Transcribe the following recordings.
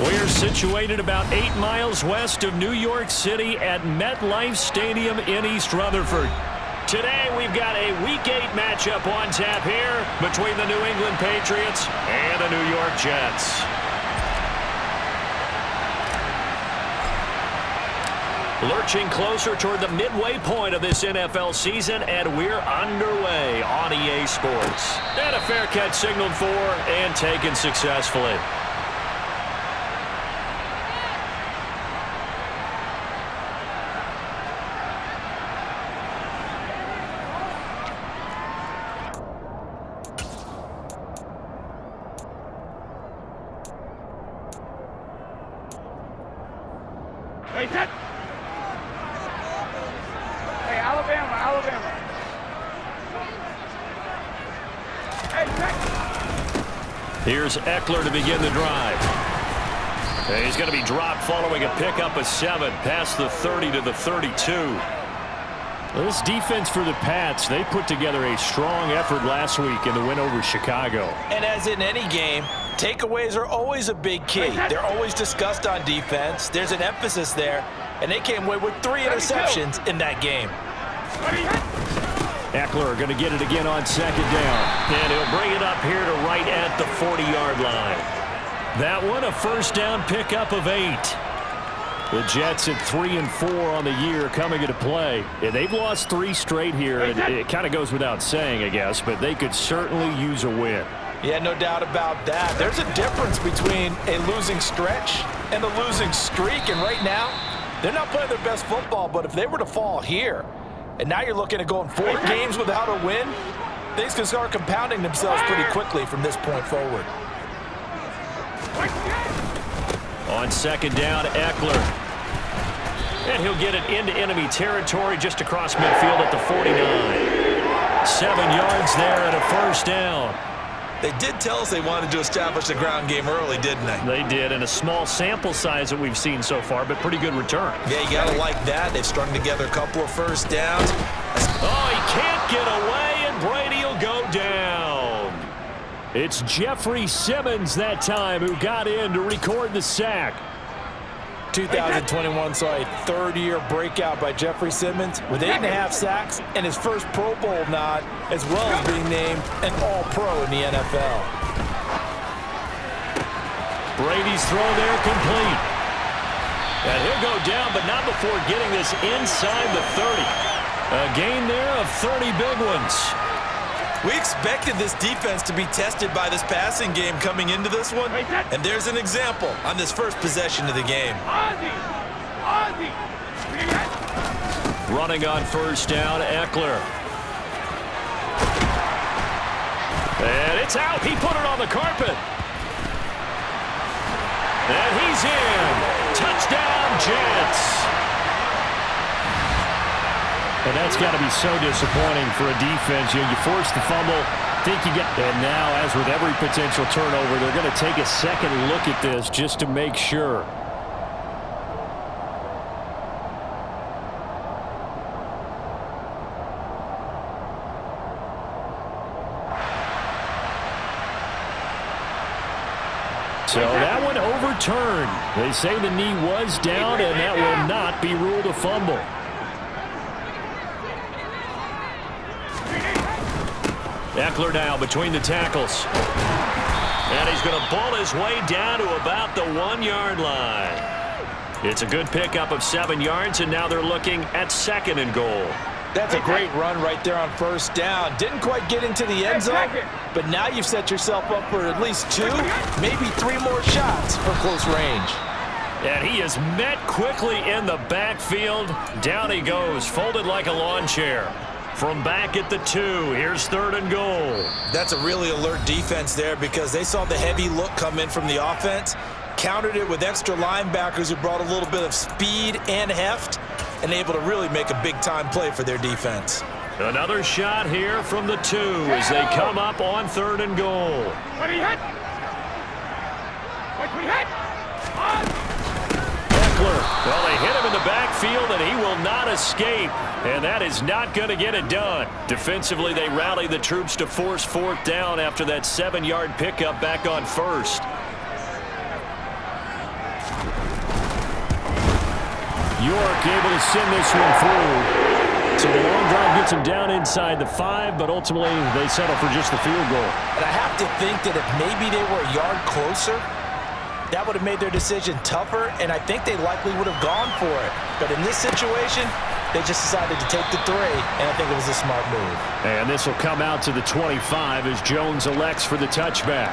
We're situated about 8 miles west of New York City at MetLife Stadium in East Rutherford. Today we've got a Week 8 matchup on tap here between the New England Patriots and the New York Jets. Lurching closer toward the midway point of this NFL season, and we're underway on EA Sports. And a fair catch signaled for and taken successfully. Hey, set. Hey, Alabama. Hey, set. Here's Eckler to begin the drive. And he's going to be dropped following a pickup of 7 past the 30 to the 32. This defense for the Pats, they put together a strong effort last week in the win over Chicago. And as in any game, takeaways are always a big key. They're always discussed on defense. There's an emphasis there, and they came away with 3 interceptions in that game. Eckler going to get it again on second down. And he'll bring it up here to right at the 40-yard line. That one a first down pickup of 8. The Jets at 3-4 on the year coming into play. And they've lost 3 straight here. And it kind of goes without saying, I guess, but they could certainly use a win. Yeah, no doubt about that. There's a difference between a losing stretch and a losing streak. And right now, they're not playing their best football. But if they were to fall here, and now you're looking at going 4 games without a win, things can start compounding themselves pretty quickly from this point forward. On second down, Eckler. And he'll get it into enemy territory just across midfield at the 49. 7 yards there and a first down. They did tell us they wanted to establish the ground game early, didn't they? They did, and a small sample size that we've seen so far, but pretty good return. Yeah, you got to like that. They've strung together a couple of first downs. Oh, he can't get away, and Brady will go down. It's Jeffrey Simmons that time who got in to record the sack. 2021 saw a third-year breakout by Jeffrey Simmons with 8.5 sacks and his first Pro Bowl nod, as well as being named an All-Pro in the NFL. Brady's throw there complete. And he'll go down, but not before getting this inside the 30. A gain there of 30 big ones. We expected this defense to be tested by this passing game coming into this one, and there's an example on this first possession of the game. Running on first down, Eckler. And it's out. He put it on the carpet. And he's in. Touchdown, Jets. And that's got to be so disappointing for a defense. You force the fumble, think you get... And now, as with every potential turnover, they're going to take a second look at this just to make sure. So that one overturned. They say the knee was down, and that will not be ruled a fumble. Eckler now between the tackles. And he's going to ball his way down to about the 1-yard line. It's a good pickup of 7 yards, and now they're looking at 2nd and goal. That's a great run right there on first down. Didn't quite get into the end zone, but now you've set yourself up for at least 2, maybe 3 more shots for close range. And he is met quickly in the backfield. Down he goes, folded like a lawn chair. From back at the 2, here's 3rd and goal. That's a really alert defense there because they saw the heavy look come in from the offense, countered it with extra linebackers who brought a little bit of speed and heft, and able to really make a big-time play for their defense. Another shot here from the 2 as they come up on 3rd and goal. What he hit? Well, they hit him in the backfield, and he will not escape. And that is not going to get it done. Defensively, they rally the troops to force 4th down after that 7-yard pickup back on 1st. York able to send this one through. So the long drive gets them down inside the 5, but ultimately they settle for just the field goal. And I have to think that if maybe they were a yard closer, that would have made their decision tougher, and I think they likely would have gone for it. But in this situation, they just decided to take the 3, and I think it was a smart move. And this will come out to the 25 as Jones elects for the touchback.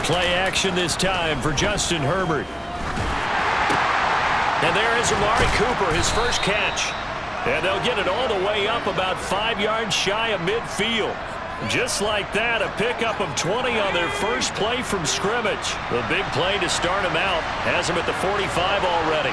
Play action this time for Justin Herbert. And there is Amari Cooper, his first catch. And they'll get it all the way up about 5 yards shy of midfield. Just like that, a pickup of 20 on their first play from scrimmage. The big play to start them out has them at the 45 already.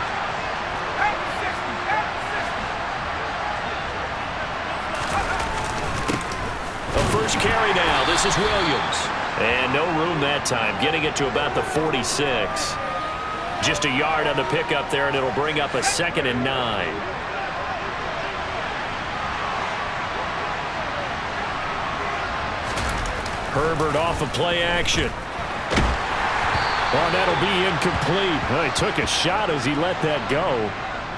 The first carry now. This is Williams. And no room that time, getting it to about the 46. Just a yard on the pickup there, and it'll bring up a 2nd and 9. Herbert off of play action. Oh, that'll be incomplete. Well, he took a shot as he let that go.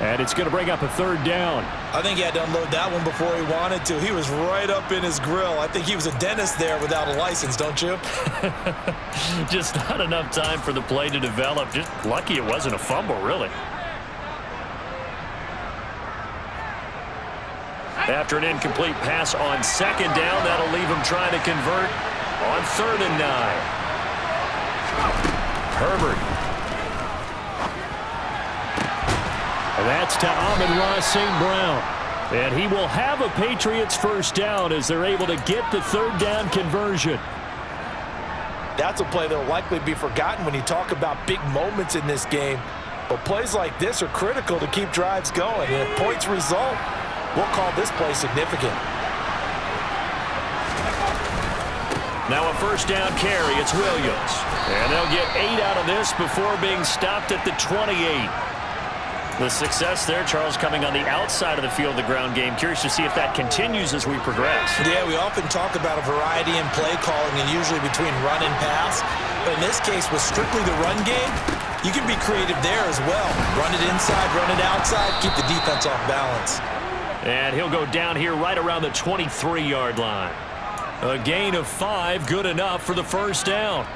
And it's going to bring up a 3rd down. I think he had to unload that one before he wanted to. He was right up in his grill. I think he was a dentist there without a license, don't you? Just not enough time for the play to develop. Just lucky it wasn't a fumble, really. After an incomplete pass on 2nd down, that'll leave him trying to convert on 3rd and 9. Herbert. And that's to Amon-Ra St. Brown. And he will have a Patriots first down as they're able to get the 3rd down conversion. That's a play that will likely be forgotten when you talk about big moments in this game. But plays like this are critical to keep drives going. And if points result, we'll call this play significant. Now a first down carry. It's Williams. And they'll get 8 out of this before being stopped at the 28. The success there, Charles, coming on the outside of the field, the ground game. Curious to see if that continues as we progress. Yeah, we often talk about a variety in play calling and usually between run and pass. But in this case, with strictly the run game, you can be creative there as well. Run it inside, run it outside, keep the defense off balance. And he'll go down here right around the 23-yard line. A gain of 5, good enough for the first down.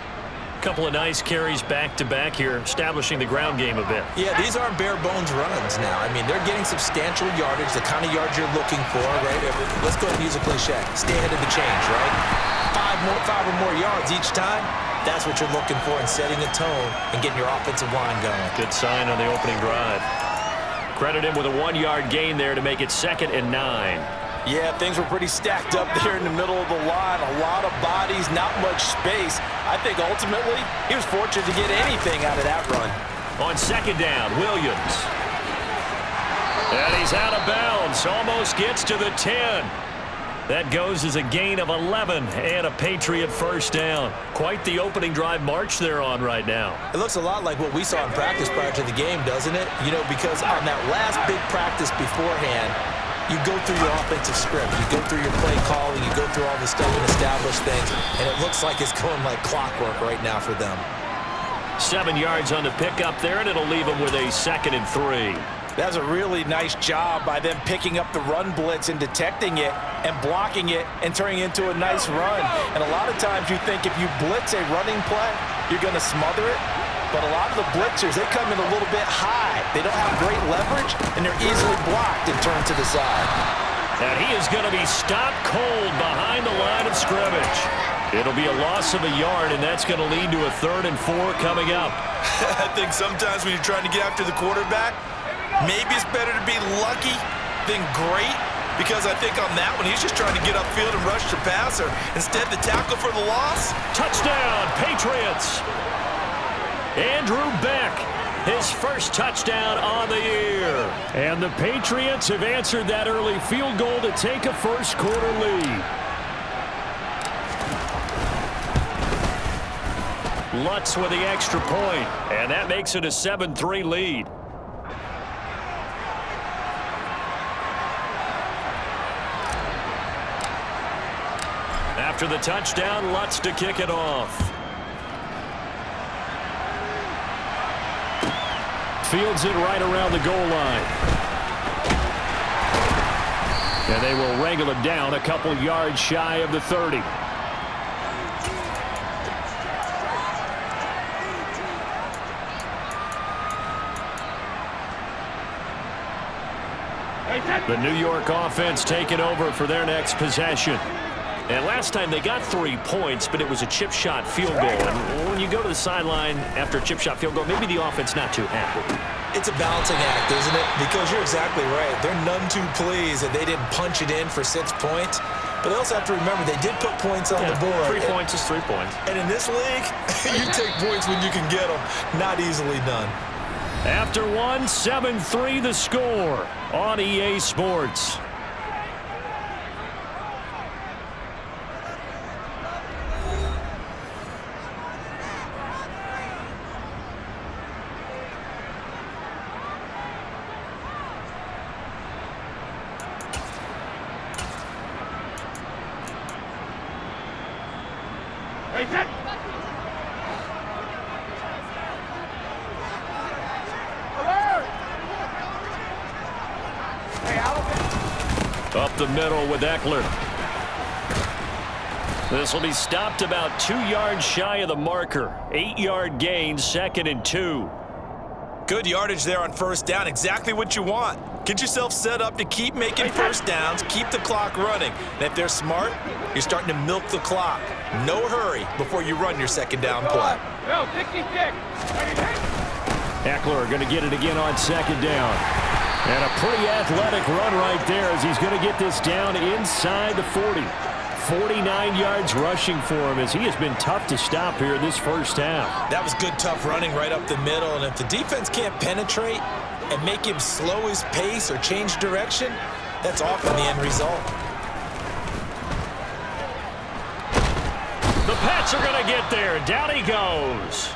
Couple of nice carries back-to-back here, establishing the ground game a bit. Yeah, these aren't bare-bones runs now. I mean, they're getting substantial yardage, the kind of yards you're looking for, right? Let's go ahead and use a cliche. Stay ahead of the change, right? 5 or more yards each time. That's what you're looking for in setting a tone and getting your offensive line going. Good sign on the opening drive. Credit him with a 1-yard gain there to make it 2nd and 9. Yeah, things were pretty stacked up there in the middle of the line. A lot of bodies, not much space. I think ultimately he was fortunate to get anything out of that run. On 2nd down, Williams. And he's out of bounds. Almost gets to the 10. That goes as a gain of 11 and a Patriot first down. Quite the opening drive march they're on right now. It looks a lot like what we saw in practice prior to the game, doesn't it? You know, because on that last big practice beforehand, you go through your offensive script, you go through your play calling, you go through all the stuff and establish things, and it looks like it's going like clockwork right now for them. 7 yards on the pickup there, and it'll leave them with a 2nd and 3. That's a really nice job by them picking up the run blitz and detecting it and blocking it and turning it into a nice run. And a lot of times you think if you blitz a running play, you're going to smother it. But a lot of the blitzers, they come in a little bit high. They don't have great leverage, and they're easily blocked and turned to the side. And he is going to be stopped cold behind the line of scrimmage. It'll be a loss of a yard, and that's going to lead to a 3rd and 4 coming up. I think sometimes when you're trying to get after the quarterback, maybe it's better to be lucky than great, because I think on that one, he's just trying to get upfield and rush the passer. Instead, the tackle for the loss. Touchdown, Patriots. Andrew Beck, his first touchdown on the year. And the Patriots have answered that early field goal to take a first-quarter lead. Lutz with the extra point, and that makes it a 7-3 lead. After the touchdown, Lutz to kick it off. Fields it right around the goal line. And they will wrangle it down a couple yards shy of the 30. The New York offense taking over for their next possession. And last time they got 3 points, but it was a chip shot field goal. And when you go to the sideline after a chip shot field goal, maybe the offense not too happy. It's a balancing act, isn't it? Because you're exactly right. They're none too pleased that they didn't punch it in for 6 points. But they also have to remember they did put points on the board. 3 points is 3 points. And in this league, you take points when you can get them. Not easily done. After one, 7-3 the score on EA Sports. Up the middle with Eckler. This will be stopped about 2 yards shy of the marker. 8-yard gain, 2nd and 2. Good yardage there on first down. Exactly what you want. Get yourself set up to keep making first downs, keep the clock running. And if they're smart, you're starting to milk the clock. No hurry before you run your second down play. Go, 66. Eckler going to get it again on second down. And a pretty athletic run right there as he's going to get this down inside the 40. 49 yards rushing for him as he has been tough to stop here in this first half. That was good, tough running right up the middle. And if the defense can't penetrate and make him slow his pace or change direction, that's often the end result. The Pats are going to get there. Down he goes.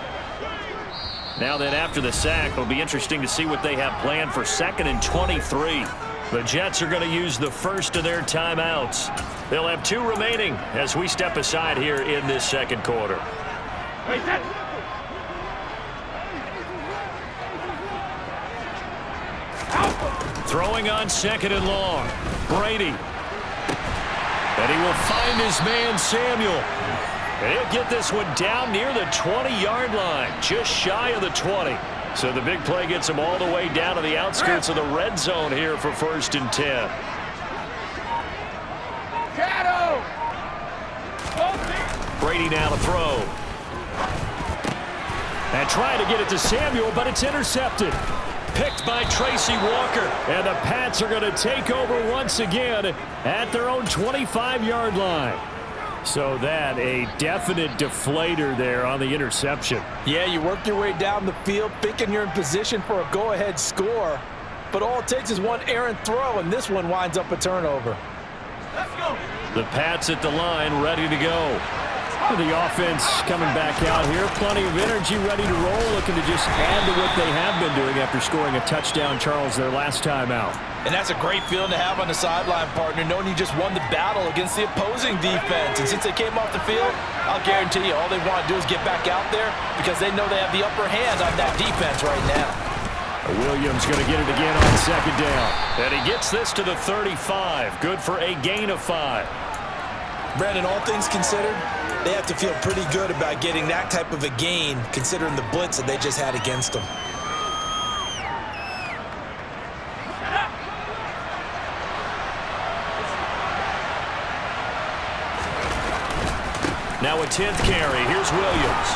Now then, after the sack, it'll be interesting to see what they have planned for 2nd and 23. The Jets are going to use the first of their timeouts. They'll have 2 remaining as we step aside here in this second quarter. Throwing on 2nd and long. Brady. And he will find his man, Samuel. And he'll get this one down near the 20-yard line, just shy of the 20. So the big play gets him all the way down to the outskirts of the red zone here for 1st and 10. Brady now to throw. And trying to get it to Samuel, but it's intercepted. Picked by Tracy Walker. And the Pats are going to take over once again at their own 25-yard line. So that a definite deflator there on the interception. Yeah, you work your way down the field, thinking you're in position for a go-ahead score. But all it takes is one errant throw, and this one winds up a turnover. Let's go. The Pats at the line, ready to go. The offense coming back out here. Plenty of energy, ready to roll, looking to just add to what they have been doing after scoring a touchdown, Charles, their last time out. And that's a great feeling to have on the sideline, partner, knowing you just won the battle against the opposing defense. And since they came off the field, I'll guarantee you all they want to do is get back out there because they know they have the upper hand on that defense right now. Williams going to get it again on 2nd down. And he gets this to the 35. Good for a gain of 5. Brandon, all things considered, they have to feel pretty good about getting that type of a gain considering the blitz that they just had against them. Now a 10th carry. Here's Williams.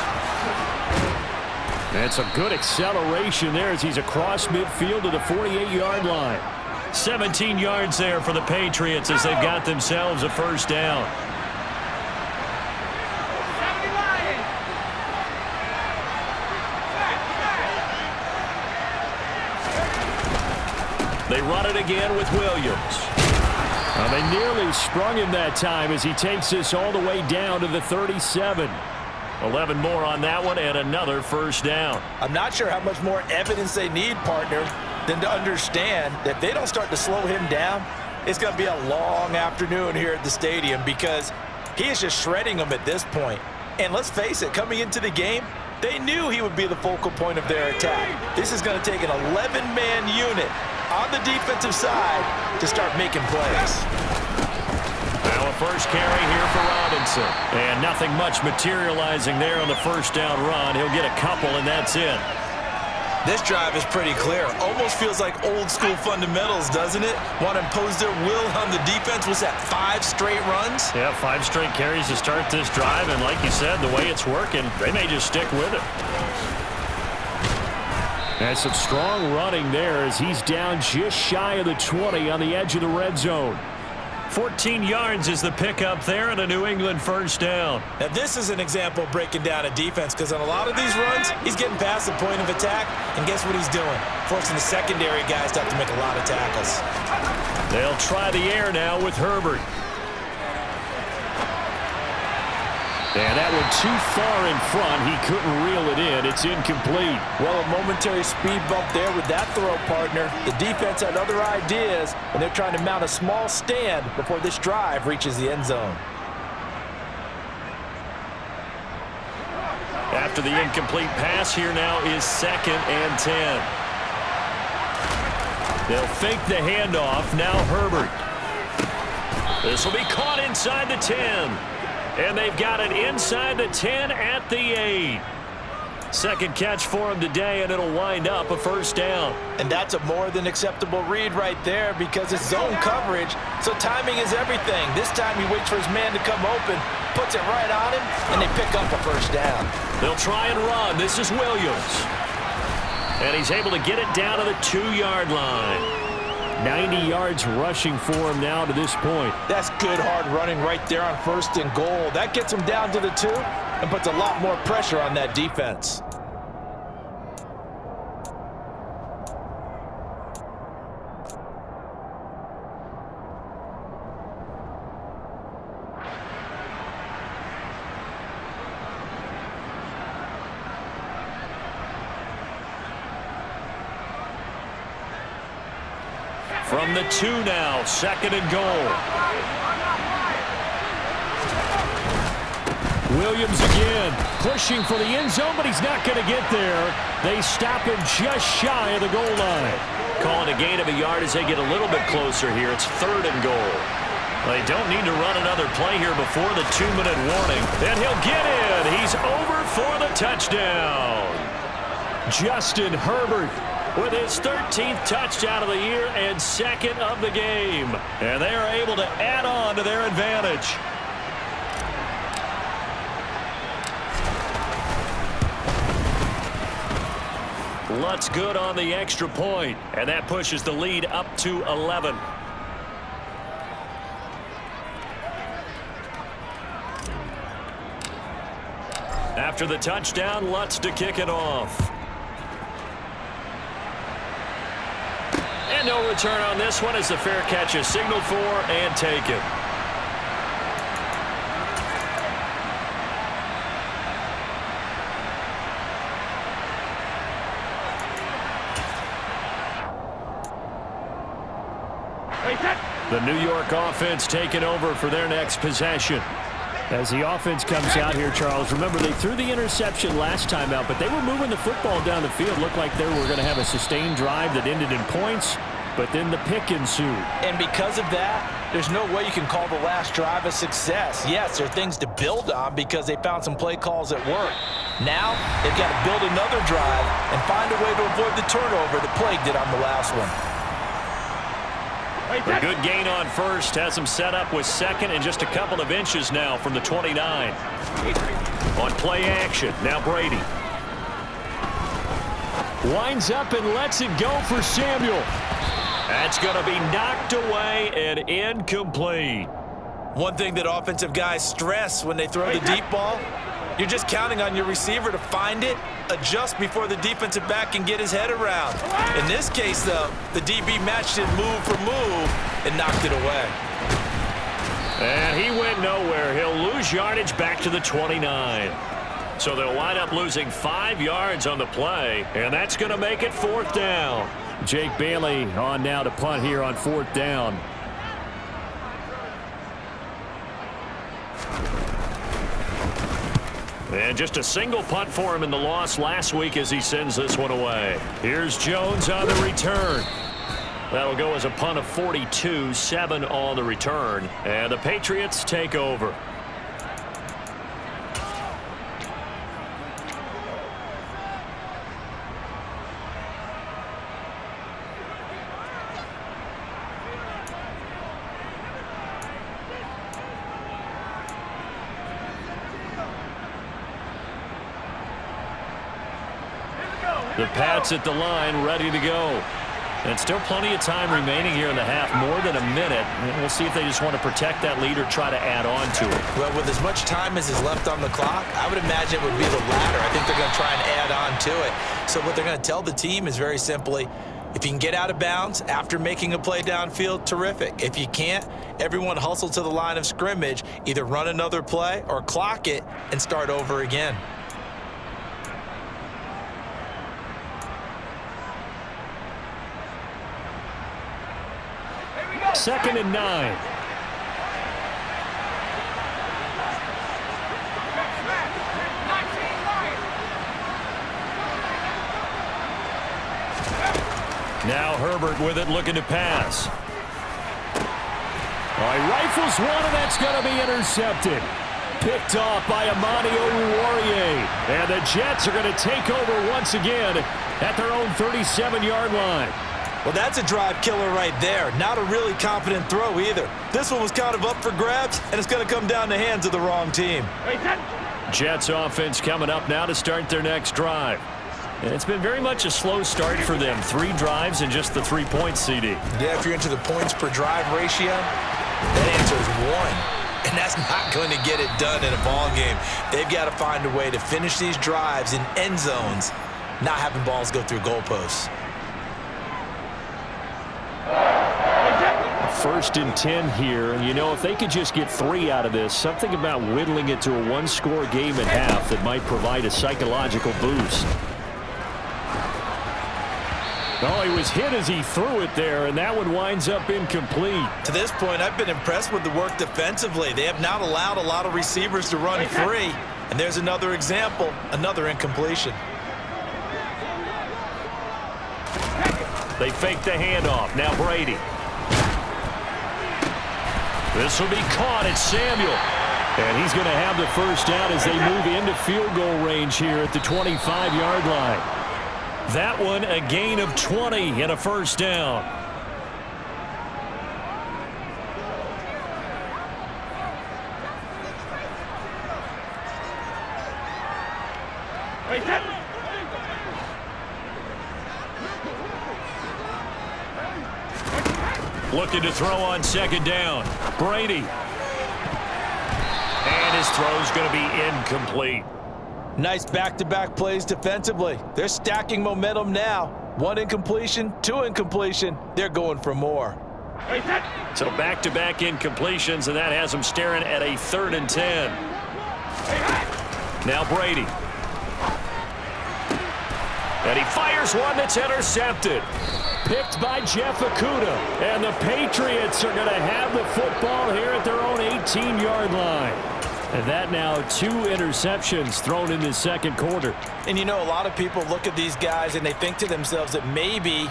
That's a good acceleration there as he's across midfield to the 48-yard line. 17 yards there for the Patriots as they've got themselves a first down. They run it again with Williams. They nearly sprung him that time as he takes this all the way down to the 37. 11 more on that one and another first down. I'm not sure how much more evidence they need, partner, than to understand that if they don't start to slow him down, it's going to be a long afternoon here at the stadium because he is just shredding them at this point. And let's face it, coming into the game, they knew he would be the focal point of their attack. This is going to take an 11-man unit on the defensive side to start making plays. Now a first carry here for Robinson. And nothing much materializing there on the first down run. He'll get a couple, and that's it. This drive is pretty clear. Almost feels like old school fundamentals, doesn't it? Want to impose their will on the defense. Was that 5 straight runs? Yeah, 5 straight carries to start this drive. And like you said, the way it's working, they may just stick with it. And some strong running there as he's down just shy of the 20 on the edge of the red zone. 14 yards is the pickup there and a New England first down. Now this is an example of breaking down a defense because on a lot of these runs, he's getting past the point of attack, and guess what he's doing? Forcing the secondary guys to have to make a lot of tackles. They'll try the air now with Herbert. And that one too far in front. He couldn't reel it in. It's incomplete. Well, a momentary speed bump there with that throw, partner. The defense had other ideas, and they're trying to mount a small stand before this drive reaches the end zone. After the incomplete pass, here now is 2nd and 10. They'll fake the handoff. Now Herbert. This will be caught inside the 10. And they've got it inside the 10 at the 8. Second catch for him today, and it'll wind up a first down. And that's a more than acceptable read right there because it's zone coverage, so timing is everything. This time he waits for his man to come open, puts it right on him, and they pick up a first down. They'll try and run. This is Williams. And he's able to get it down to the 2-yard line. 90 yards rushing for him now to this point. That's good hard running right there on 1st and goal. That gets him down to the 2 and puts a lot more pressure on that defense. From the 2 now, 2nd and goal. Williams again, pushing for the end zone, but he's not going to get there. They stop him just shy of the goal line. Calling a gain of a yard as they get a little bit closer here. It's 3rd and goal. They don't need to run another play here before the 2-minute warning. And he'll get in. He's over for the touchdown. Justin Herbert with his 13th touchdown of the year and 2nd of the game. And they are able to add on to their advantage. Lutz good on the extra point, and that pushes the lead up to 11. After the touchdown, Lutz to kick it off. And no return on this one as the fair catch is signaled for and taken. The New York offense taking over for their next possession. As the offense comes out here, Charles, remember they threw the interception last time out, but they were moving the football down the field. Looked like they were going to have a sustained drive that ended in points, but then the pick ensued. And because of that, there's no way you can call the last drive a success. Yes, there are things to build on because they found some play calls at work. Now, they've got to build another drive and find a way to avoid the turnover that plagued it on the last one. A good gain on first has him set up with 2nd and just a couple of inches now from the 29. On play action, now Brady. Winds up and lets it go for Samuel. That's going to be knocked away and incomplete. One thing that offensive guys stress when they throw the deep ball, you're just counting on your receiver to find it, adjust before the defensive back can get his head around. In this case, though, the DB matched it move for move and knocked it away. And he went nowhere. He'll lose yardage back to the 29. So they'll wind up losing 5 yards on the play, and that's going to make it 4th down. Jake Bailey on now to punt here on 4th down. And just a single punt for him in the loss last week as he sends this one away. Here's Jones on the return. That'll go as a punt of 42, 7 on the return. And the Patriots take over. The Pats at the line, ready to go. And still plenty of time remaining here in the half, more than a minute. And we'll see if they just want to protect that lead or try to add on to it. Well, with as much time as is left on the clock, I would imagine it would be the latter. I think they're going to try and add on to it. So what they're going to tell the team is very simply, if you can get out of bounds after making a play downfield, terrific. If you can't, everyone hustle to the line of scrimmage, either run another play or clock it and start over again. 2nd and 9. Now Herbert with it, looking to pass. All right, rifles one, and that's going to be intercepted. Picked off by Amani Oruwariye. And the Jets are going to take over once again at their own 37-yard line. Well, that's a drive killer right there. Not a really confident throw either. This one was kind of up for grabs, and it's going to come down the hands of the wrong team. Jets offense coming up now to start their next drive. And it's been very much a slow start for them. 3 drives and just the 3 points, CD. Yeah, if you're into the points per drive ratio, that answer is 1. And that's not going to get it done in a ball game. They've got to find a way to finish these drives in end zones, not having balls go through goalposts. 1st and 10 here. And, you know, if they could just get 3 out of this, something about whittling it to a 1-score game at half that might provide a psychological boost. Oh, he was hit as he threw it there, and that one winds up incomplete. To this point, I've been impressed with the work defensively. They have not allowed a lot of receivers to run free. And there's another example, another incompletion. They fake the handoff. Now Brady. This will be caught at Samuel. And he's going to have the first down as they move into field goal range here at the 25-yard line. That one a gain of 20 and a first down. Looking to throw on 2nd down. Brady. And his throw's going to be incomplete. Nice back-to-back plays defensively. They're stacking momentum now. 1 incompletion, 2 incompletion. They're going for more. So back-to-back incompletions, and that has them staring at a 3rd and 10. Now Brady. And he fires one that's intercepted. Picked by Jeff Okudah. And the Patriots are going to have the football here at their own 18-yard line. And that now 2 interceptions thrown in the 2nd quarter. And you know, a lot of people look at these guys and they think to themselves that maybe,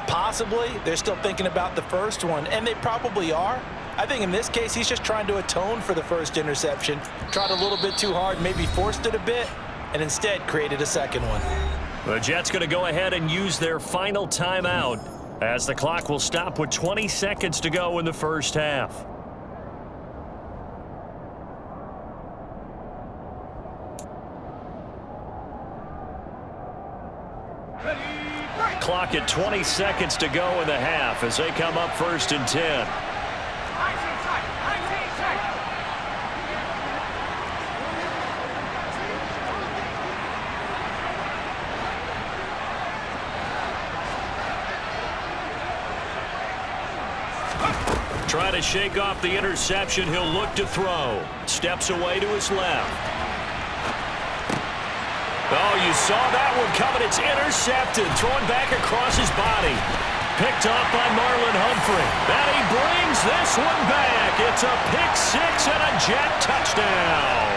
possibly, they're still thinking about the first one. And they probably are. I think in this case, he's just trying to atone for the first interception. Tried a little bit too hard, maybe forced it a bit, and instead created a second one. The Jets going to go ahead and use their final timeout as the clock will stop with 20 seconds to go in the first half. Clock at 20 seconds to go in the half as they come up 1st and 10. Trying to shake off the interception. He'll look to throw. Steps away to his left. Oh, you saw that one coming. It's intercepted. Thrown back across his body. Picked off by Marlon Humphrey. And he brings this one back. It's a pick six and a Jet touchdown.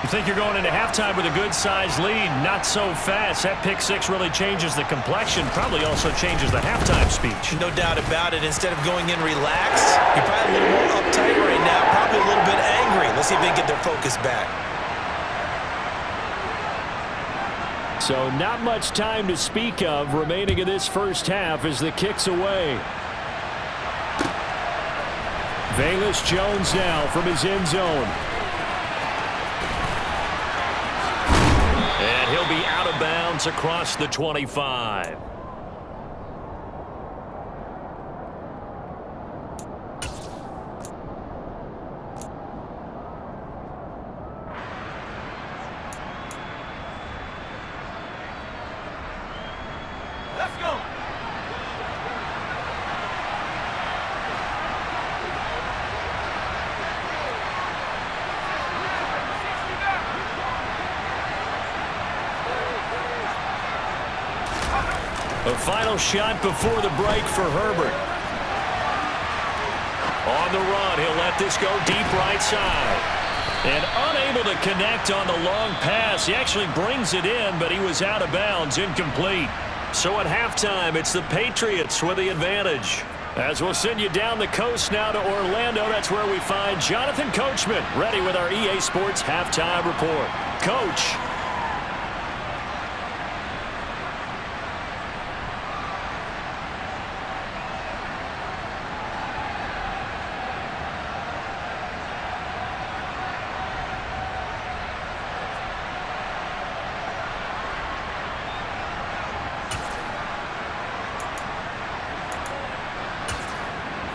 You think you're going into halftime with a good-sized lead. Not so fast. That pick six really changes the complexion. Probably also changes the halftime speech. No doubt about it. Instead of going in relaxed, you're probably a little more uptight right now. Probably a little bit angry. Let's see if they can get their focus back. So not much time to speak of remaining in this first half as the kick's away. Velus Jones now from his end zone. And he'll be out of bounds across the 25. Let's go. A final shot before the break for Herbert. On the run, he'll let this go deep right side. And unable to connect on the long pass. He actually brings it in, but he was out of bounds, incomplete. So at halftime, it's the Patriots with the advantage. As we'll send you down the coast now to Orlando, that's where we find Jonathan Coachman, ready with our EA Sports Halftime Report. Coach.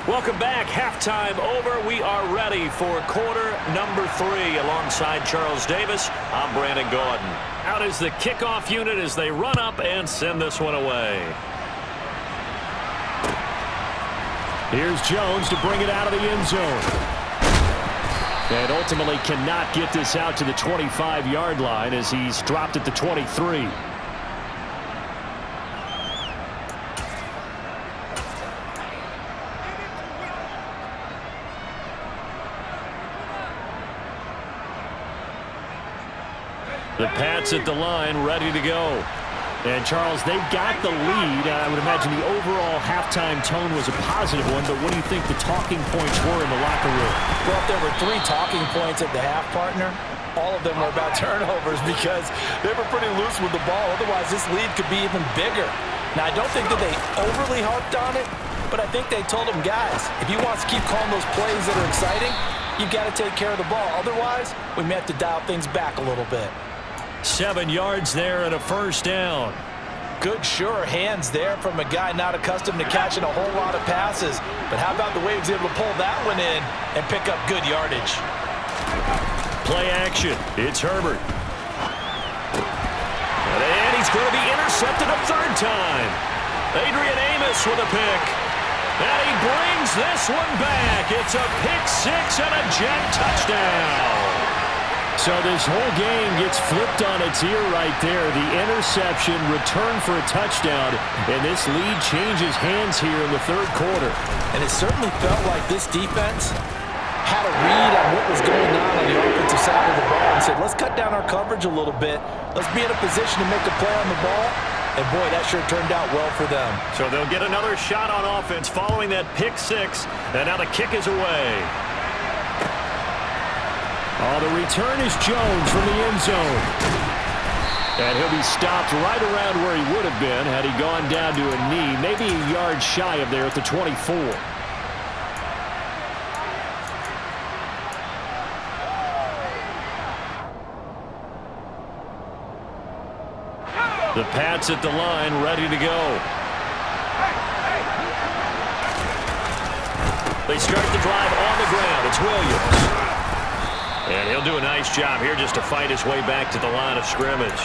Welcome back. Halftime over. We are ready for quarter number 3 alongside Charles Davis. I'm Brandon Gaudin. Out is the kickoff unit as they run up and send this one away. Here's Jones to bring it out of the end zone. And ultimately cannot get this out to the 25-yard line as he's dropped at the 23. The Pats at the line, ready to go. And, Charles, they've got the lead. I would imagine the overall halftime tone was a positive one, but what do you think the talking points were in the locker room? Well, if there were 3 talking points at the half, partner, all of them were about turnovers because they were pretty loose with the ball. Otherwise, this lead could be even bigger. Now, I don't think that they overly harped on it, but I think they told them, guys, if you want to keep calling those plays that are exciting, you've got to take care of the ball. Otherwise, we may have to dial things back a little bit. 7 yards there and a first down. Good, sure hands there from a guy not accustomed to catching a whole lot of passes. But how about the way he was able to pull that one in and pick up good yardage? Play action. It's Herbert. And he's going to be intercepted a third time. Adrian Amos with a pick. And he brings this one back. It's a pick six and a Jet touchdown. So this whole game gets flipped on its ear right there. The interception, return for a touchdown, and this lead changes hands here in the third quarter. And it certainly felt like this defense had a read on what was going on the offensive side of the ball and said, let's cut down our coverage a little bit. Let's be in a position to make a play on the ball. And, boy, that sure turned out well for them. So they'll get another shot on offense following that pick six, and now the kick is away. Oh, the return is Jones from the end zone. And he'll be stopped right around where he would have been had he gone down to a knee, maybe a yard shy of there at the 24. The Pats at the line, ready to go. They start the drive on the ground. It's Williams. And he'll do a nice job here just to fight his way back to the line of scrimmage.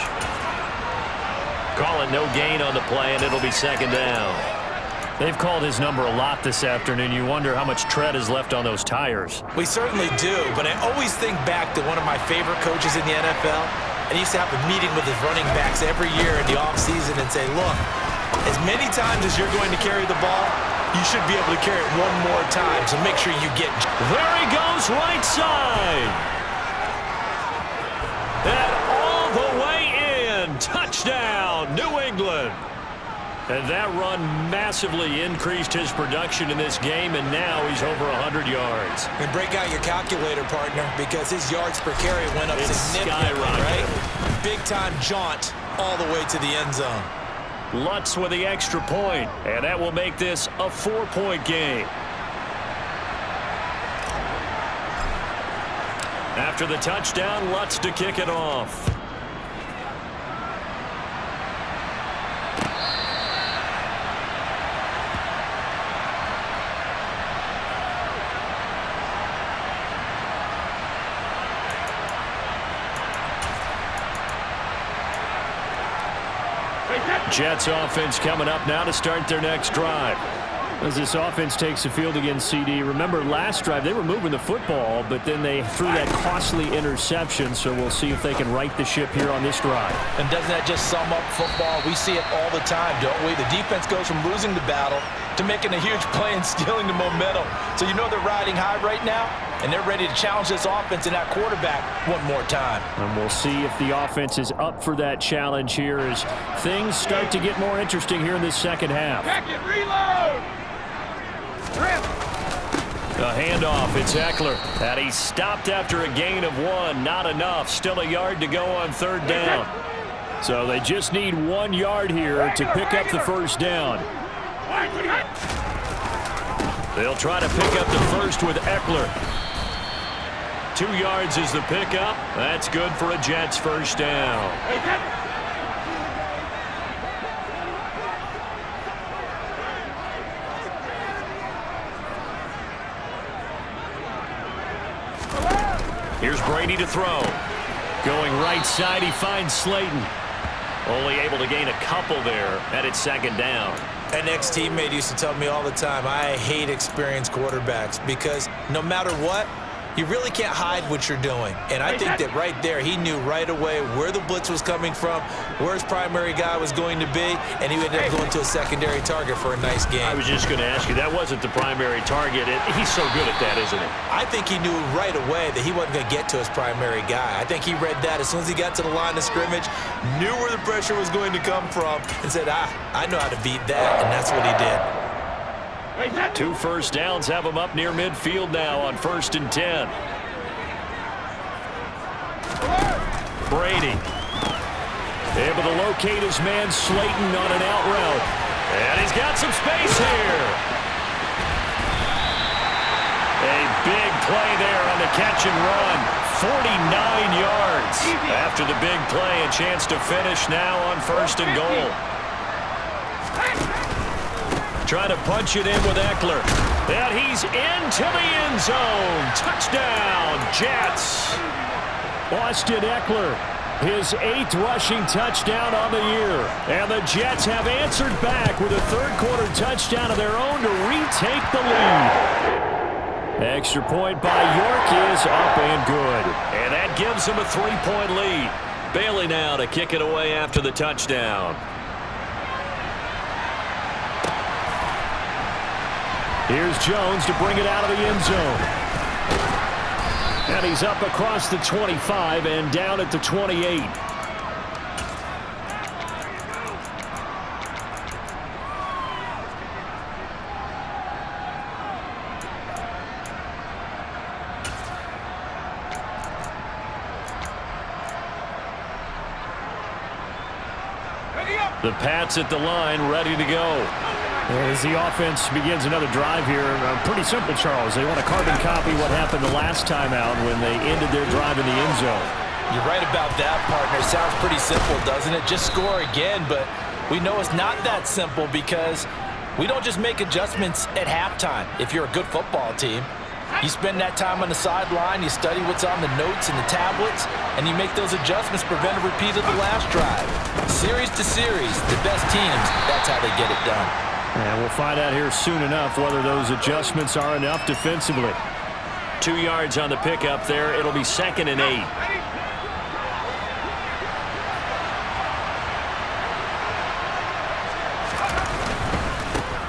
Call it no gain on the play, and it'll be second down. They've called his number a lot this afternoon. You wonder how much tread is left on those tires. We certainly do, but I always think back to one of my favorite coaches in the NFL, and he used to have a meeting with his running backs every year in the offseason and say, look, as many times as you're going to carry the ball, you should be able to carry it one more time, so make sure you get... There he goes, right side. And all the way in. Touchdown, New England. And that run massively increased his production in this game, and now he's over 100 yards. And break out your calculator, partner, because his yards per carry went up significantly, right? Big-time jaunt all the way to the end zone. Lutz with the extra point, and that will make this a 4-point game. After the touchdown, Lutz to kick it off. Jets offense coming up now to start their next drive. As this offense takes the field against CD, remember last drive they were moving the football, but then they threw that costly interception, so we'll see if they can right the ship here on this drive. And doesn't that just sum up football? We see it all the time, don't we? The defense goes from losing the battle to making a huge play and stealing the momentum. So you know they're riding high right now, and they're ready to challenge this offense and that quarterback one more time. And we'll see if the offense is up for that challenge here as things start to get more interesting here in this second half. Back it, reload! A handoff, it's Eckler. And he stopped after a gain of 1. Not enough. Still a yard to go on third down. So they just need 1 yard here to pick up the first down. They'll try to pick up the first with Eckler. 2 yards is the pickup. That's good for a Jets first down. Here's Brady to throw. Going right side, he finds Slayton. Only able to gain a couple there, and it's second down. An ex-teammate used to tell me all the time, I hate experienced quarterbacks because no matter what, you really can't hide what you're doing. And I think that right there, he knew right away where the blitz was coming from, where his primary guy was going to be, and he ended up going to a secondary target for a nice game. I was just going to ask you, that wasn't the primary target. He's so good at that, isn't he? I think he knew right away that he wasn't going to get to his primary guy. I think he read that as soon as he got to the line of scrimmage, knew where the pressure was going to come from, and said, I know how to beat that, and that's what he did. 2 first downs have him up near midfield now on 1st and 10. Brady able to locate his man Slayton on an out route. And he's got some space here. A big play there on the catch and run. 49 yards. After the big play, a chance to finish now on 1st and goal. Trying to punch it in with Eckler. And he's into the end zone. Touchdown, Jets. Austin Eckler, his 8th rushing touchdown on the year. And the Jets have answered back with a third-quarter touchdown of their own to retake the lead. Extra point by York is up and good. And that gives them a 3-point lead. Bailey now to kick it away after the touchdown. Here's Jones to bring it out of the end zone. And he's up across the 25 and down at the 28. The Pats at the line, ready to go. As the offense begins another drive here, pretty simple, Charles. They want to carbon copy what happened the last time out when they ended their drive in the end zone. You're right about that, partner. Sounds pretty simple, doesn't it? Just score again, but we know it's not that simple because we don't just make adjustments at halftime. If you're a good football team, you spend that time on the sideline, you study what's on the notes and the tablets, and you make those adjustments, prevent a repeat of the last drive. Series to series, the best teams, that's how they get it done. And we'll find out here soon enough whether those adjustments are enough defensively. 2 yards on the pickup there. It'll be 2nd and 8.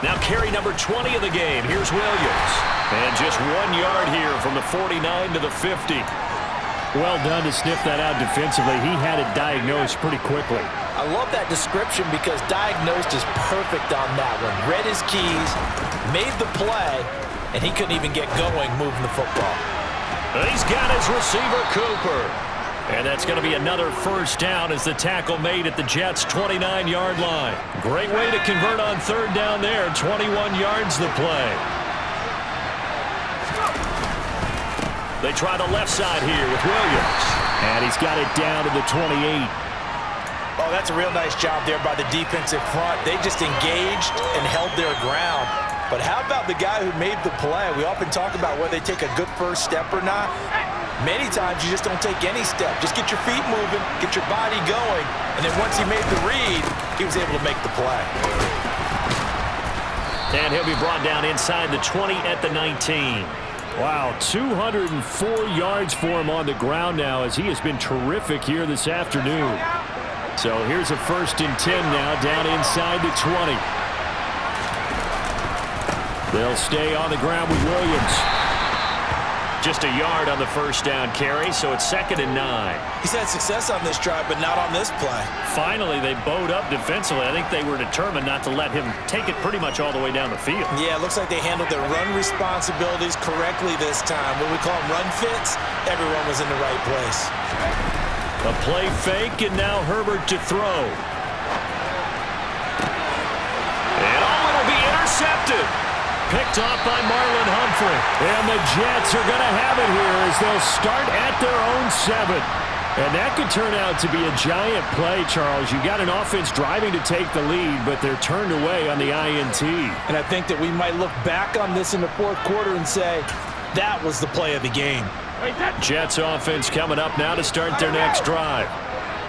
Now carry number 20 of the game. Here's Williams. And just 1 yard here from the 49 to the 50. Well done to sniff that out defensively. He had it diagnosed pretty quickly. I love that description because diagnosed is perfect on that one. Read his keys, made the play, and he couldn't even get going moving the football. He's got his receiver, Cooper. And that's going to be another first down as the tackle made at the Jets' 29-yard line. Great way to convert on 3rd down there. 21 yards the play. They try the left side here with Williams. And he's got it down to the 28. Oh, that's a real nice job there by the defensive front. They just engaged and held their ground. But how about the guy who made the play? We often talk about whether they take a good first step or not. Many times you just don't take any step. Just get your feet moving, get your body going, and then once he made the read, he was able to make the play. And he'll be brought down inside the 20 at the 19. Wow, 204 yards for him on the ground now as he has been terrific here this afternoon. So here's a 1st and 10 now down inside the 20. They'll stay on the ground with Williams. Just a yard on the first down carry, so it's 2nd and 9. He's had success on this drive, but not on this play. Finally, they bowed up defensively. I think they were determined not to let him take it pretty much all the way down the field. Yeah, it looks like they handled their run responsibilities correctly this time. When we call them run fits, everyone was in the right place. A play fake, and now Herbert to throw. And it'll be intercepted. Picked off by Marlon Humphrey. And the Jets are going to have it here as they'll start at their own 7. And that could turn out to be a giant play, Charles. You got an offense driving to take the lead, but they're turned away on the INT. And I think that we might look back on this in the 4th quarter and say, that was the play of the game. Jets offense coming up now to start their next drive.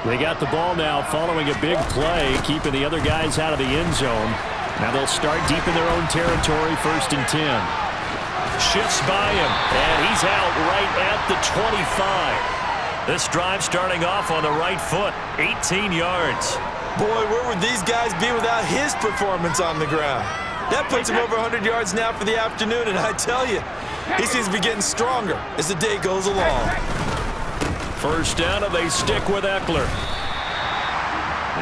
They got the ball now following a big play, keeping the other guys out of the end zone. Now they'll start deep in their own territory, 1st and 10. Shifts by him, and he's out right at the 25. This drive starting off on the right foot, 18 yards. Boy, where would these guys be without his performance on the ground? That puts him over 100 yards now for the afternoon, and I tell you, he seems to be getting stronger as the day goes along. First down, and they stick with Eckler.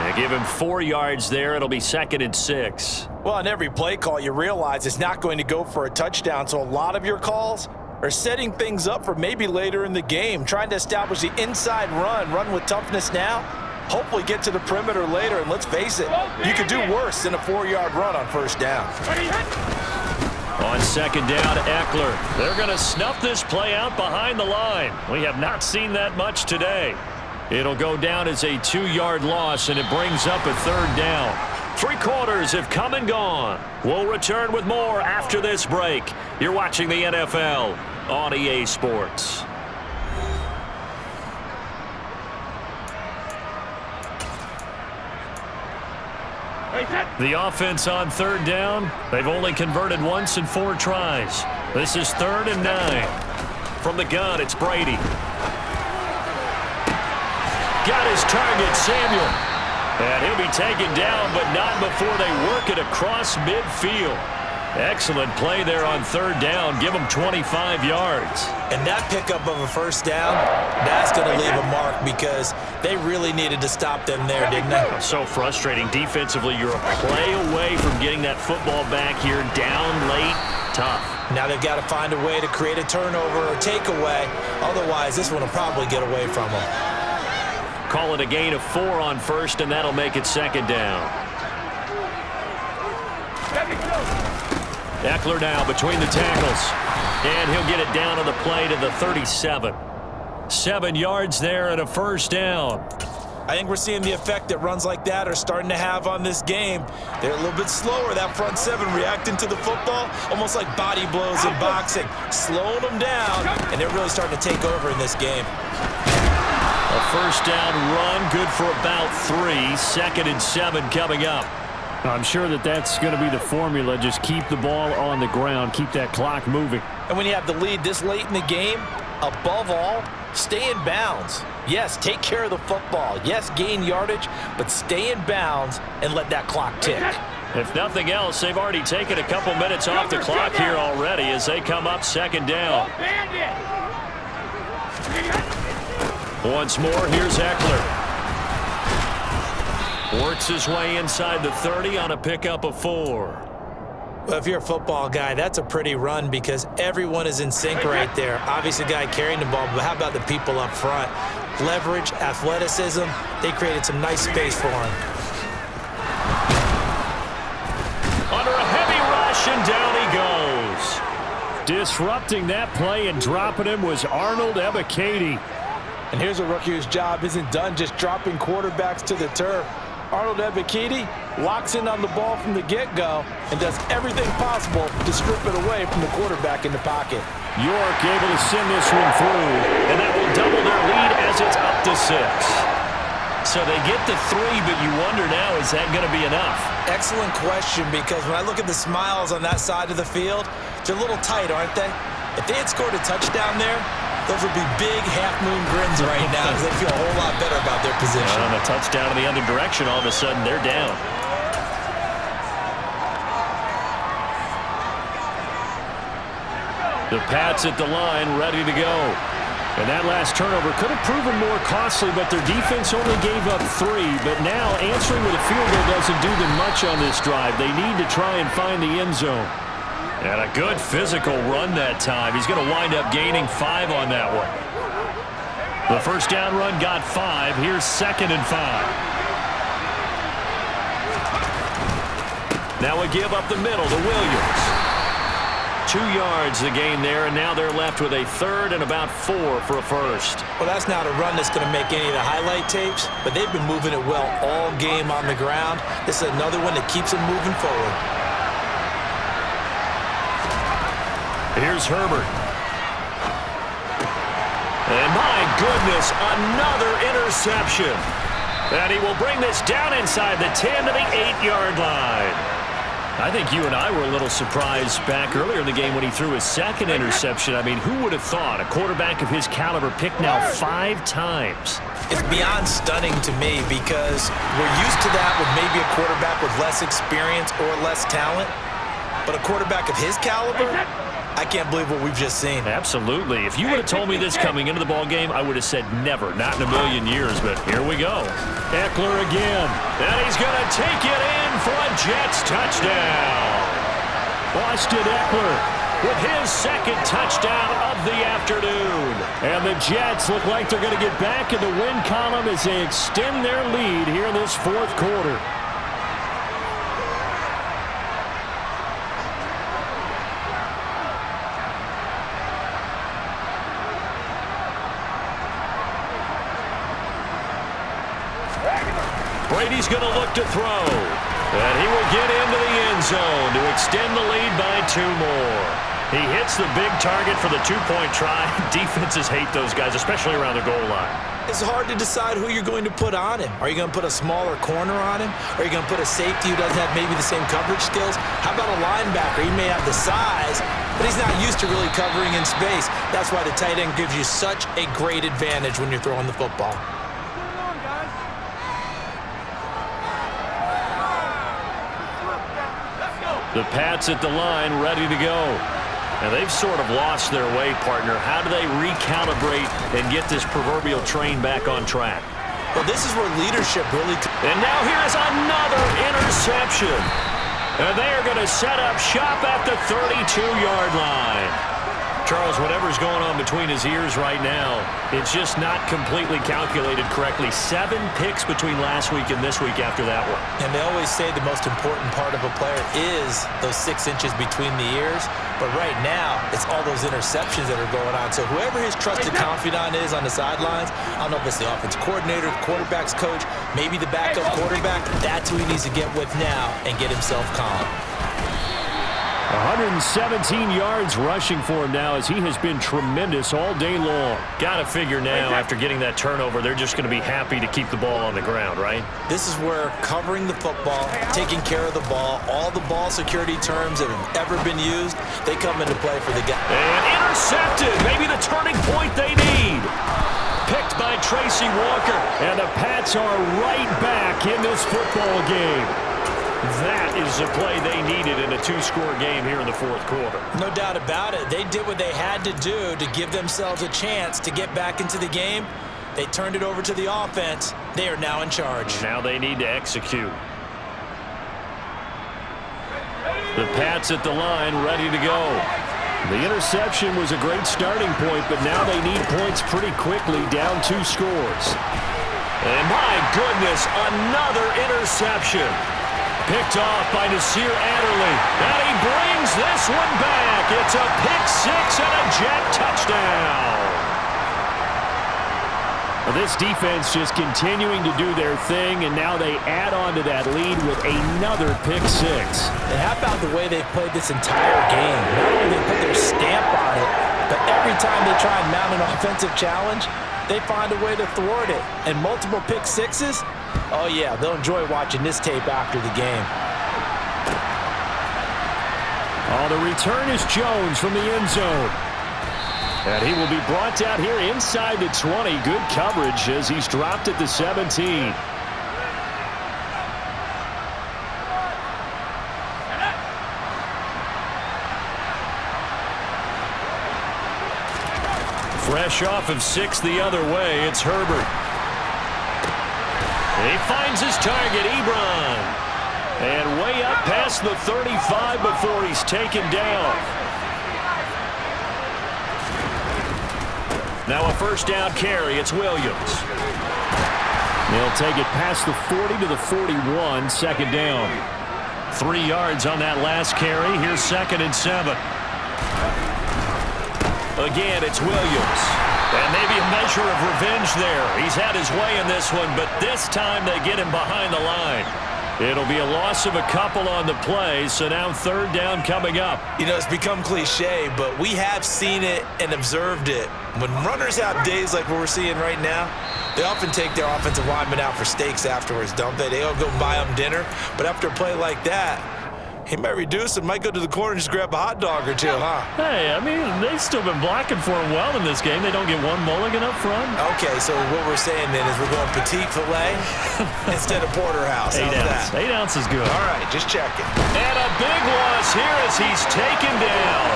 They give him 4 yards there. It'll be 2nd and 6. Well, on every play call, you realize it's not going to go for a touchdown, so a lot of your calls are setting things up for maybe later in the game, trying to establish the inside run with toughness now, hopefully get to the perimeter later, and let's face it, you could do worse than a 4-yard run on first down. On 2nd down, Eckler. They're going to snuff this play out behind the line. We have not seen that much today. It'll go down as a 2-yard loss, and it brings up a 3rd down. 3 quarters have come and gone. We'll return with more after this break. You're watching the NFL on EA Sports. The offense on 3rd down, they've only converted once in 4 tries. This is 3rd and 9. From the gun, it's Brady. Got his target, Samuel. And he'll be taken down, but not before they work it across midfield. Excellent play there on 3rd down. Give them 25 yards. And that pickup of a first down, that's going to leave a mark because they really needed to stop them there, didn't they? So frustrating. Defensively, you're a play away from getting that football back here. Down late, tough. Now they've got to find a way to create a turnover or takeaway. Otherwise, this one will probably get away from them. Call it a gain of 4 on 1st, and that'll make it 2nd down. Eckler now between the tackles. And he'll get it down on the play to the 37. 7 yards there and a first down. I think we're seeing the effect that runs like that are starting to have on this game. They're a little bit slower, that front 7 reacting to the football, almost like body blows in boxing, slowing them down, and they're really starting to take over in this game. A first down run, good for about 3. 2nd and 7 coming up. I'm sure that's going to be the formula. Just keep the ball on the ground, keep that clock moving. And when you have the lead this late in the game, above all, stay in bounds. Yes, take care of the football. Yes, gain yardage, but stay in bounds and let that clock tick. If nothing else, they've already taken a couple minutes off the clock here already as they come up second down. Once more, here's Eckler. Works his way inside the 30 on a pickup of 4. Well, if you're a football guy, that's a pretty run because everyone is in sync right there. Obviously, the guy carrying the ball, but how about the people up front? Leverage, athleticism, they created some nice space for him. Under a heavy rush, and down he goes. Disrupting that play and dropping him was Arnold Ebiketie. And here's a rookie whose job isn't done just dropping quarterbacks to the turf. Arnold Ebiketie locks in on the ball from the get-go and does everything possible to strip it away from the quarterback in the pocket. York able to send this one through, and that will double their lead as it's up to 6. So they get to 3, but you wonder now, is that going to be enough? Excellent question, because when I look at the smiles on that side of the field, they're a little tight, aren't they? If they had scored a touchdown there, those would be big half-moon grins right now because they feel a whole lot better about their position. On a touchdown in the other direction, all of a sudden they're down. The Pats at the line, ready to go. And that last turnover could have proven more costly, but their defense only gave up 3. But now answering with a field goal doesn't do them much on this drive. They need to try and find the end zone. And a good physical run that time. He's going to wind up gaining 5 on that one. The first down run got 5. Here's 2nd and 5. Now we give up the middle to Williams. 2 yards the gain there, and now they're left with a 3rd and about 4 for a first. Well, that's not a run that's going to make any of the highlight tapes, but they've been moving it well all game on the ground. This is another one that keeps them moving forward. Here's Herbert. And my goodness, another interception. And he will bring this down inside the 10 to the 8-yard line. I think you and I were a little surprised back earlier in the game when he threw his 2nd interception. I mean, who would have thought a quarterback of his caliber picked now 5 times? It's beyond stunning to me because we're used to that with maybe a quarterback with less experience or less talent. But a quarterback of his caliber, I can't believe what we've just seen. Absolutely. If you would have told me this coming into the ball game, I would have said never, not in a million years. But here we go. Eckler again. And he's going to take it in for a Jets touchdown. Austin Eckler with his 2nd touchdown of the afternoon. And the Jets look like they're going to get back in the win column as they extend their lead here in this 4th quarter. Brady's going to look to throw. And he will get into the end zone to extend the lead by 2 more. He hits the big target for the 2-point try. Defenses hate those guys, especially around the goal line. It's hard to decide who you're going to put on him. Are you going to put a smaller corner on him? Are you going to put a safety who doesn't have maybe the same coverage skills? How about a linebacker? He may have the size, but he's not used to really covering in space. That's why the tight end gives you such a great advantage when you're throwing the football. The Pats at the line, ready to go. And they've sort of lost their way, partner. How do they recalibrate and get this proverbial train back on track? Well, this is where leadership really... And now here's another interception. And they are going to set up shop at the 32-yard line. Charles, whatever's going on between his ears right now, it's just not completely calculated correctly. 7 picks between last week and this week after that one. And they always say the most important part of a player is those 6 inches between the ears. But right now, it's all those interceptions that are going on. So whoever his trusted confidant is on the sidelines, I don't know if it's the offense coordinator, the quarterback's coach, maybe the backup quarterback, that's who he needs to get with now and get himself calm. 117 yards rushing for him now as he has been tremendous all day long. Got to figure now after getting that turnover, they're just going to be happy to keep the ball on the ground, right? This is where covering the football, taking care of the ball, all the ball security terms that have ever been used, they come into play for the guy. And intercepted. Maybe the turning point they need. Picked by Tracy Walker. And the Pats are right back in this football game. That is the play they needed in a two-score game here in the fourth quarter. No doubt about it. They did what they had to do to give themselves a chance to get back into the game. They turned it over to the offense. They are now in charge. Now they need to execute. The Pats at the line, ready to go. The interception was a great starting point, but now they need points pretty quickly, down 2 scores. And my goodness, another interception. Picked off by Nasir Adderley. And he brings this one back. It's a pick-6 and a Jet touchdown. Well, this defense just continuing to do their thing, and now they add on to that lead with another pick-6. And how about the way they've played this entire game? Not only they put their stamp on it, but every time they try and mount an offensive challenge, they find a way to thwart it. And multiple pick-6s, oh yeah, they'll enjoy watching this tape after the game. Oh, the return is Jones from the end zone. And he will be brought down here inside the 20. Good coverage as he's dropped at the 17. Fresh off of 6 the other way, it's Herbert. He finds his target, Ebron. And way up past the 35 before he's taken down. Now a first down carry, it's Williams. They'll take it past the 40 to the 41, second down. 3 yards on that last carry. Here's 2nd and 7. Again, it's Williams. And maybe a measure of revenge there. He's had his way in this one, but this time they get him behind the line. It'll be a loss of a couple on the play, so now 3rd down coming up. You know, it's become cliche, but we have seen it and observed it. When runners have days like what we're seeing right now, they often take their offensive linemen out for steaks afterwards, don't they? They all go buy them dinner, but after a play like that, he might reduce and might go to the corner and just grab a hot dog or two, huh? Hey, I mean, they've still been blocking for him well in this game. They don't get one mulligan up front. Okay, so what we're saying then is we're going petite filet instead of porterhouse. 8 ounce. 8 ounce is good. All right, just checking. And a big loss here as he's taken down.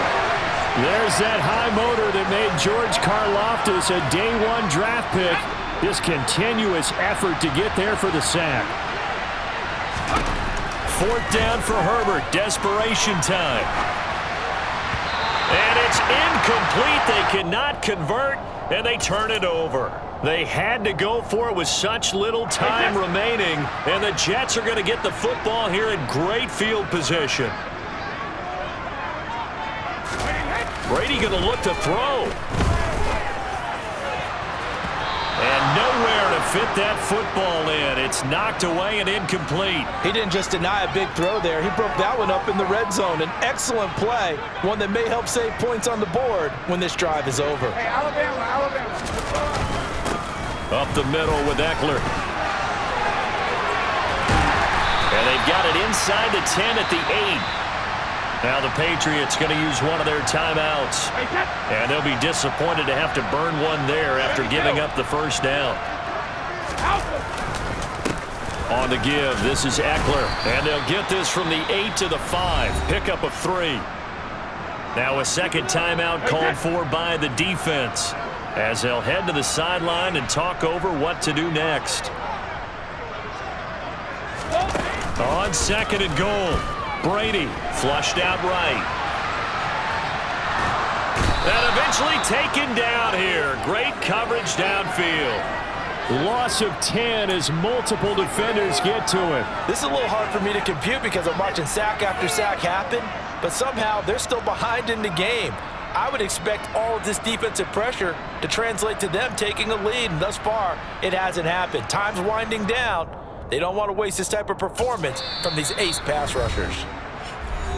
There's that high motor that made George Karlaftis a day 1 draft pick. This continuous effort to get there for the sack. 4th down for Herbert. Desperation time. And it's incomplete. They cannot convert, and they turn it over. They had to go for it with such little time remaining, and the Jets are going to get the football here in great field position. Brady going to look to throw. And nowhere to fit that football in. It's knocked away and incomplete. He didn't just deny a big throw there. He broke that one up in the red zone. An excellent play, one that may help save points on the board when this drive is over. Hey, Alabama. Up the middle with Eckler. And they've got it inside the 10 at the 8. Now the Patriots going to use one of their timeouts. And they'll be disappointed to have to burn one there after giving up the first down. On the give, this is Eckler. And they'll get this from the 8 to the 5. Pickup of 3. Now a second timeout called for by the defense, as they'll head to the sideline and talk over what to do next. On 2nd and goal. Brady flushed out right. And eventually taken down here. Great coverage downfield. Loss of 10 as multiple defenders get to him. This is a little hard for me to compute because I'm watching sack after sack happen, but somehow they're still behind in the game. I would expect all of this defensive pressure to translate to them taking a lead, and thus far, it hasn't happened. Time's winding down. They don't want to waste this type of performance from these ace pass rushers.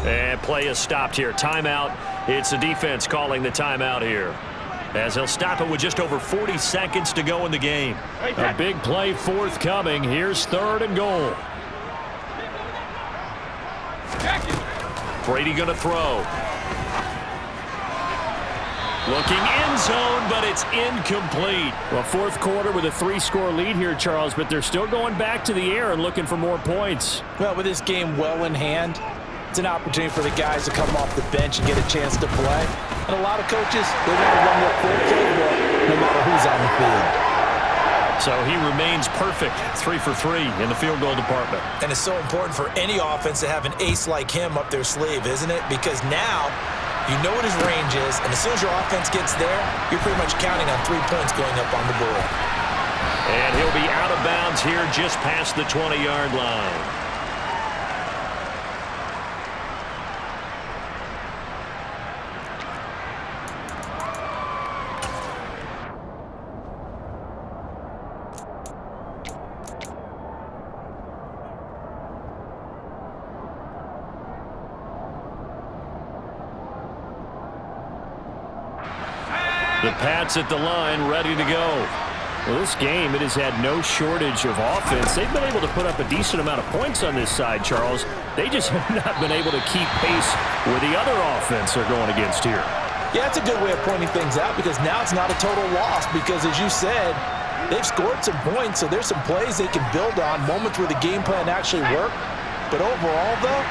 And play is stopped here. Timeout. It's the defense calling the timeout here, as he'll stop it with just over 40 seconds to go in the game. A big play forthcoming. Here's 3rd and goal. Brady going to throw. Looking end zone, but it's incomplete. Well, 4th quarter with a 3-score lead here, Charles, but they're still going back to the air and looking for more points. Well, with this game well in hand, it's an opportunity for the guys to come off the bench and get a chance to play. And a lot of coaches, they want to run their full playbook no matter who's on the field. So he remains perfect, 3 for 3 in the field goal department. And it's so important for any offense to have an ace like him up their sleeve, isn't it? Because now you know what his range is, and as soon as your offense gets there, you're pretty much counting on 3 points going up on the board. And he'll be out of bounds here just past the 20-yard line. The Pats at the line, ready to go. Well, this game, it has had no shortage of offense. They've been able to put up a decent amount of points on this side, Charles. They just have not been able to keep pace with the other offense they're going against here. Yeah, it's a good way of pointing things out because now it's not a total loss because, as you said, they've scored some points, so there's some plays they can build on, moments where the game plan actually worked. But overall, though,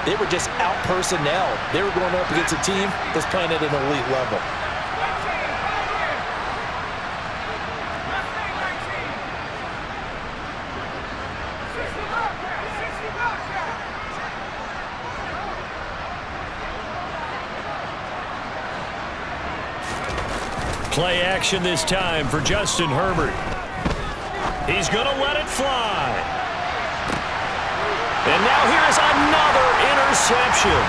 they were just out-personnel. They were going up against a team that's playing at an elite level. Play action this time for Justin Herbert. He's going to let it fly. And now here's another interception.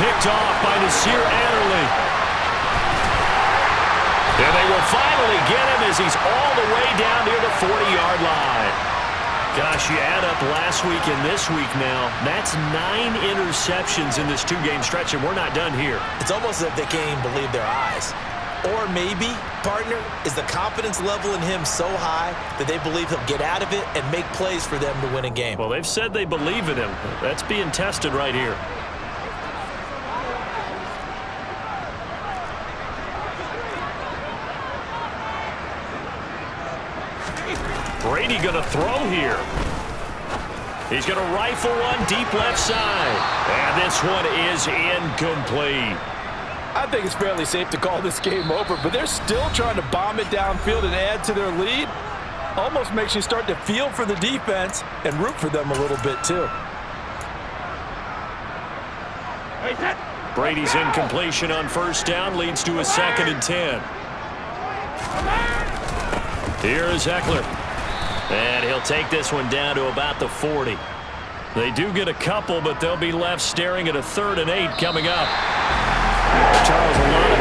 Picked off by Nasir Adderley. And they will finally get him as he's all the way down near the 40-yard line. Gosh, you add up last week and this week now, that's 9 interceptions in this 2-game stretch, and we're not done here. It's almost as if they can't even believe their eyes. Or maybe, partner, is the confidence level in him so high that they believe he'll get out of it and make plays for them to win a game. Well, they've said they believe in him. That's being tested right here. Brady going to throw here. He's going to rifle one deep left side. And this one is incomplete. I think it's fairly safe to call this game over, but they're still trying to bomb it downfield and add to their lead. Almost makes you start to feel for the defense and root for them a little bit, too. Brady's incompletion on 1st down leads to a 2nd and 10. Here's Eckler. And he'll take this one down to about the 40. They do get a couple, but they'll be left staring at a 3rd and 8 coming up. Charles, a lot